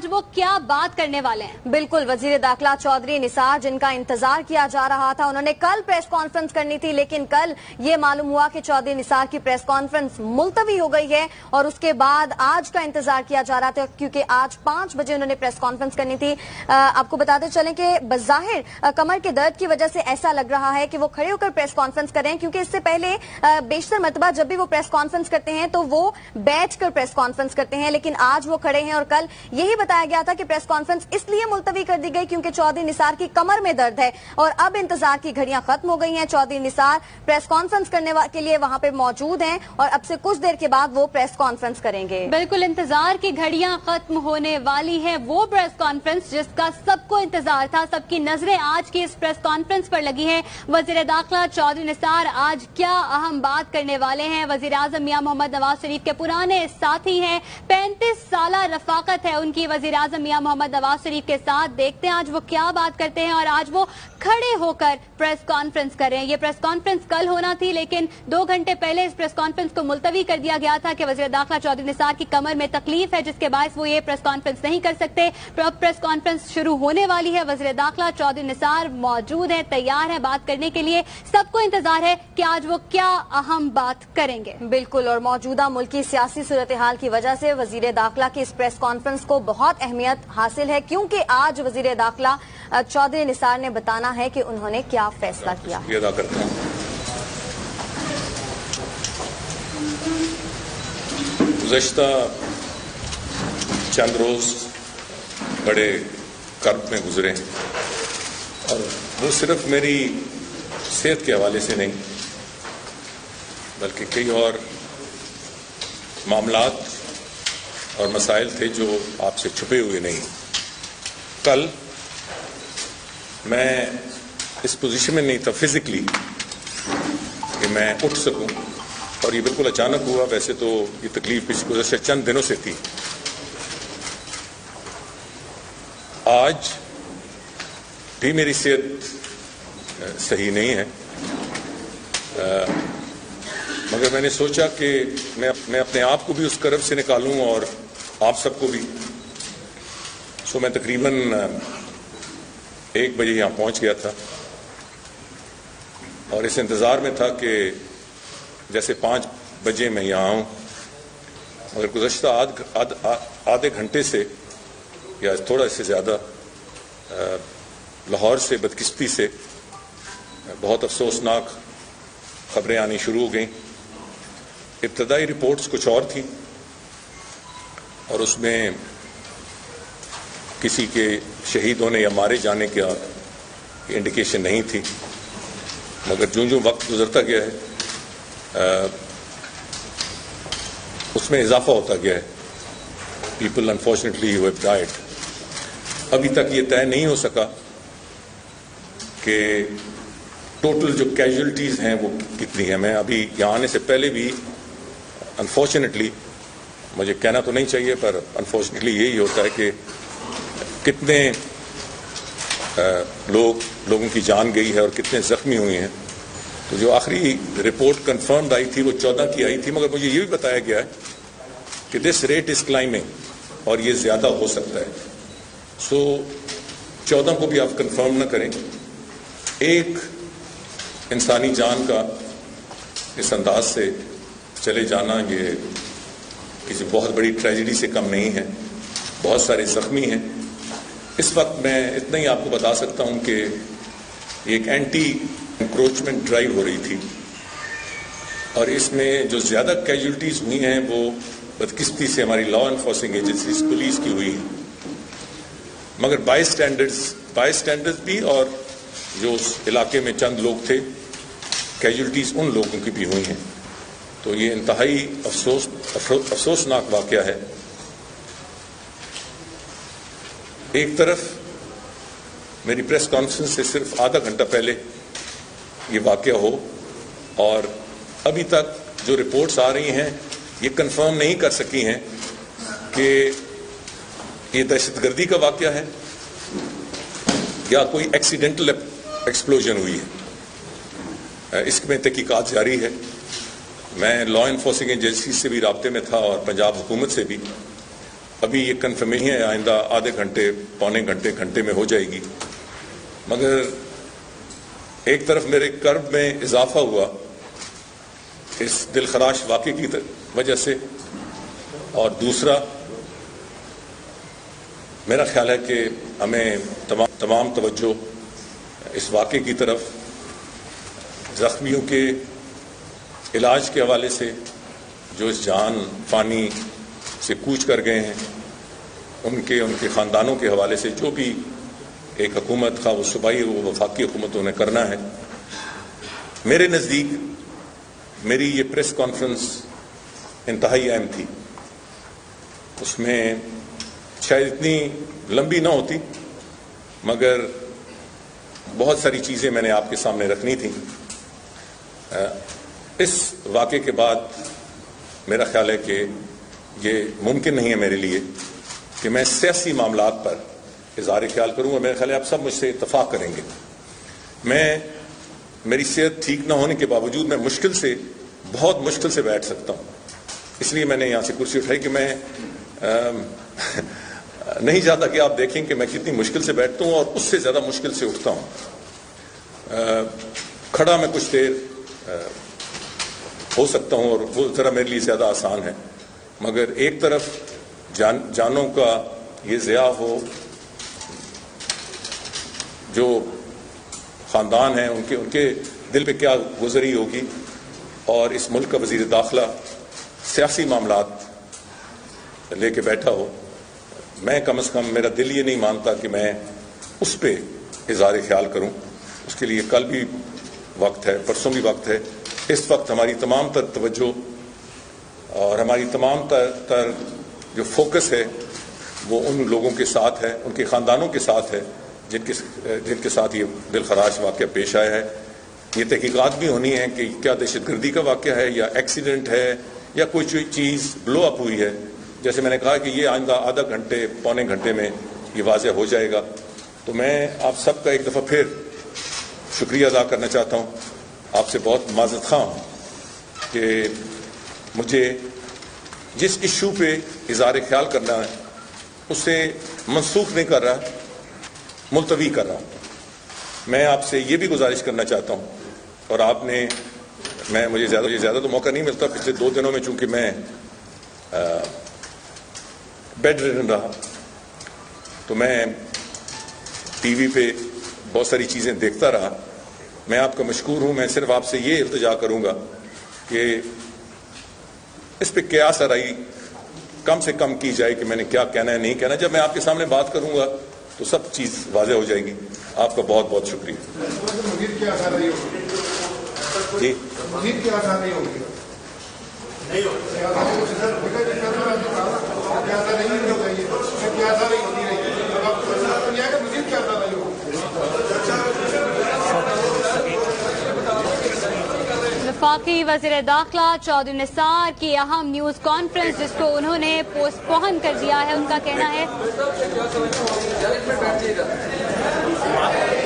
آج وہ کیا بات کرنے والے ہیں؟ بالکل، وزیر داخلہ چودھری نثار جن کا انتظار کیا جا رہا تھا، انہوں نے کل پریس کانفرنس کرنی تھی، لیکن کل یہ معلوم ہوا کہ چودھری نثار کی پریس کانفرنس ملتوی ہو گئی ہے اور اس کے بعد آج کا انتظار کیا جا رہا تھا، کیونکہ آج 5 بجے انہوں نے پریس کانفرنس کرنی تھی۔ آپ کو بتاتے چلیں کہ بظاہر کمر کے درد کی وجہ سے ایسا لگ رہا ہے کہ وہ کھڑے ہو کر پریس کانفرنس کر رہے ہیں، کیونکہ اس سے پہلے بیشتر مرتبہ جب بھی وہ پریس کانفرنس کرتے ہیں تو وہ بیٹھ کر پریس کانفرنس کرتے ہیں، لیکن آج وہ کھڑے ہیں اور کل یہی بتایا گیا تھا کہ پریس کانفرنس اس لیے ملتوی کر دی گئی کیونکہ چودھری نثار کی کمر میں درد ہے اور اب انتظار کی گھڑیاں ختم ہو گئی ہیں۔ چودھری نثار پریس کانفرنس کرنے کے لیے وہاں پہ موجود ہیں اور اب سے کچھ دیر کے بعد وہ پریس کانفرنس کریں گے۔ بالکل، انتظار کی گھڑیاں ختم ہونے والی ہے، وہ پریس کانفرنس جس کا سب کو انتظار تھا، سب کی نظریں آج کی اس پریس کانفرنس پر لگی ہیں۔ وزیر داخلہ چودھری نثار آج کیا اہم بات کرنے والے ہیں؟ وزیر اعظم میاں محمد نواز شریف کے پرانے ساتھی ہیں، 35 سالہ رفاقت ہے ان کی وزیر اعظم میاں محمد نواز شریف کے ساتھ۔ دیکھتے ہیں آج وہ کیا بات کرتے ہیں اور آج وہ کھڑے ہو کر پریس کانفرنس کر رہے ہیں۔ یہ پریس کانفرنس کل ہونا تھی، لیکن 2 گھنٹے پہلے اس پریس کانفرنس کو ملتوی کر دیا گیا تھا کہ وزیر داخلہ چودھری نثار کی کمر میں تکلیف ہے، جس کے باعث وہ یہ پریس کانفرنس نہیں کر سکتے۔ اب پریس کانفرنس شروع ہونے والی ہے، وزیر داخلہ چودھری نثار موجود ہیں، تیار ہیں بات کرنے کے لیے۔ سب کو انتظار ہے کہ آج وہ کیا اہم بات کریں گے۔ بالکل، اور موجودہ ملکی سیاسی صورتحال کی وجہ سے وزیر داخلہ کی اس پریس کانفرنس کو بہت اہمیت حاصل ہے، کیونکہ آج وزیر داخلہ چودھری نثار نے بتانا ہے کہ انہوں نے کیا فیصلہ کیا۔ ادا کرتا ہوں۔ گزشتہ چند روز بڑے کرب میں گزرے اور وہ صرف میری صحت کے حوالے سے نہیں بلکہ کئی اور معاملات اور مسائل تھے جو آپ سے چھپے ہوئے نہیں۔ کل میں اس پوزیشن میں نہیں تھا فزیکلی کہ میں اٹھ سکوں، اور یہ بالکل اچانک ہوا۔ ویسے تو یہ تکلیف گزشتہ چند دنوں سے تھی۔ آج بھی میری صحت صحیح نہیں ہے، مگر میں نے سوچا کہ میں اپنے آپ کو بھی اس کرب سے نکالوں اور آپ سب کو بھی۔ سو میں تقریباً 1 بجے یہاں پہنچ گیا تھا اور اس انتظار میں تھا کہ جیسے 5 بجے میں یہاں آؤں، مگر گزشتہ آدھے گھنٹے سے یا تھوڑا سے زیادہ لاہور سے بدقسمتی سے بہت افسوسناک خبریں آنی شروع ہو گئیں۔ ابتدائی رپورٹس کچھ اور تھیں اور اس میں کسی کے شہید ہونے یا مارے جانے کا انڈیکیشن نہیں تھی، مگر جو وقت گزرتا گیا ہے اس میں اضافہ ہوتا گیا ہے۔ People unfortunately who have died. ابھی تک یہ طے نہیں ہو سکا کہ ٹوٹل جو کیجولٹیز ہیں وہ کتنی ہیں۔ میں ابھی یہاں آنے سے پہلے بھی انفارچونیٹلی، مجھے کہنا تو نہیں چاہیے پر انفارچونیٹلی یہی ہوتا ہے کہ کتنے لوگوں کی جان گئی ہے اور کتنے زخمی ہوئے ہیں۔ تو جو آخری رپورٹ کنفرمڈ آئی تھی وہ 14 کی آئی تھی، مگر مجھے یہ بھی بتایا گیا ہے کہ دس ریٹ از کلائمنگ اور یہ زیادہ ہو سکتا ہے۔ سو 14 کو بھی آپ کنفرم نہ کریں۔ ایک انسانی جان کا اس انداز سے چلے جانا یہ کسی بہت بڑی ٹریجڈی سے کم نہیں ہے۔ بہت سارے زخمی ہیں۔ اس وقت میں اتنا ہی آپ کو بتا سکتا ہوں کہ ایک اینٹی انکروچمنٹ ڈرائیو ہو رہی تھی اور اس میں جو زیادہ کیجولٹیز ہوئی ہیں وہ بدقسمتی سے ہماری لا انفورسنگ ایجنسیز پولیس کی ہوئی ہیں، مگر بائی اسٹینڈرڈز بھی، اور جو اس علاقے میں چند لوگ تھے کیجولٹیز ان لوگوں کی بھی ہوئی ہیں۔ تو یہ انتہائی افسوسناک واقعہ ہے۔ ایک طرف میری پریس کانفرنس سے صرف آدھا گھنٹہ پہلے یہ واقعہ ہو اور ابھی تک جو رپورٹس آ رہی ہیں یہ کنفرم نہیں کر سکی ہیں کہ یہ دہشت گردی کا واقعہ ہے یا کوئی ایکسیڈنٹل ایکسپلوژن ہوئی ہے۔ اس میں تحقیقات جاری ہے۔ میں لا انفورسنگ ایجنسی سے بھی رابطے میں تھا اور پنجاب حکومت سے بھی، ابھی یہ کنفرمیشن ہے، آئندہ آدھے گھنٹے پونے گھنٹے میں ہو جائے گی، مگر ایک طرف میرے کرب میں اضافہ ہوا اس دلخراش واقعے کی وجہ سے، اور دوسرا میرا خیال ہے کہ ہمیں تمام توجہ اس واقعے کی طرف، زخمیوں کے علاج کے حوالے سے، جو اس جہان فانی سے کوچ کر گئے ہیں، ان کے خاندانوں کے حوالے سے جو بھی ایک حکومت، خواہ وہ صوبائی ہو وفاقی حکومتوں نے کرنا ہے۔ میرے نزدیک میری یہ پریس کانفرنس انتہائی اہم تھی، اس میں شاید اتنی لمبی نہ ہوتی مگر بہت ساری چیزیں میں نے آپ کے سامنے رکھنی تھیں۔ اس واقعے کے بعد میرا خیال ہے کہ یہ ممکن نہیں ہے میرے لیے کہ میں سیاسی معاملات پر اظہار خیال کروں، اور میرا خیال ہے آپ سب مجھ سے اتفاق کریں گے۔ میری صحت ٹھیک نہ ہونے کے باوجود میں بہت مشکل سے بیٹھ سکتا ہوں، اس لیے میں نے یہاں سے کرسی اٹھائی کہ میں نہیں چاہتا کہ آپ دیکھیں کہ میں کتنی مشکل سے بیٹھتا ہوں اور اس سے زیادہ مشکل سے اٹھتا ہوں۔ کھڑا میں کچھ دیر ہو سکتا ہوں اور وہ ذرا میرے لیے زیادہ آسان ہے، مگر ایک طرف جانوں کا یہ ضیاع ہو، جو خاندان ہیں ان کے دل پہ کیا گزری ہوگی، اور اس ملک کا وزیر داخلہ سیاسی معاملات لے کے بیٹھا ہو، میں کم از کم میرا دل یہ نہیں مانتا کہ میں اس پہ اظہار خیال کروں۔ اس کے لیے کل بھی وقت ہے، پرسوں بھی وقت ہے۔ اس وقت ہماری تمام تر توجہ اور ہماری تمام تر جو فوکس ہے وہ ان لوگوں کے ساتھ ہے، ان کے خاندانوں کے ساتھ ہے جن کے ساتھ یہ دلخراش واقعہ پیش آیا ہے۔ یہ تحقیقات بھی ہونی ہے کہ کیا دہشت گردی کا واقعہ ہے یا ایکسیڈنٹ ہے یا کوئی چیز بلو اپ ہوئی ہے۔ جیسے میں نے کہا کہ یہ آئندہ آدھا گھنٹے پونے گھنٹے میں یہ واضح ہو جائے گا۔ تو میں آپ سب کا ایک دفعہ پھر شکریہ ادا کرنا چاہتا ہوں، آپ سے بہت معذرت خواہ ہوں کہ مجھے جس ایشو پہ اظہار خیال کرنا ہے اسے منسوخ نہیں کر رہا، ملتوی کر رہا ہوں۔ میں آپ سے یہ بھی گزارش کرنا چاہتا ہوں، اور مجھے زیادہ تو موقع نہیں ملتا پچھلے 2 دنوں میں، چونکہ میں بیڈ ریڈن رہا، تو میں ٹی وی پہ بہت ساری چیزیں دیکھتا رہا۔ میں آپ کا مشکور ہوں، میں صرف آپ سے یہ التجا کروں گا کہ اس پہ قیاس آرائی کم سے کم کی جائے کہ میں نے کیا کہنا ہے نہیں کہنا۔ جب میں آپ کے سامنے بات کروں گا تو سب چیز واضح ہو جائے گی۔ آپ کا بہت بہت شکریہ۔ جی وفاقی وزیر داخلہ چودھری نثار کی اہم نیوز کانفرنس جس کو انہوں نے پوسٹ پون کر دیا ہے، ان کا کہنا ہے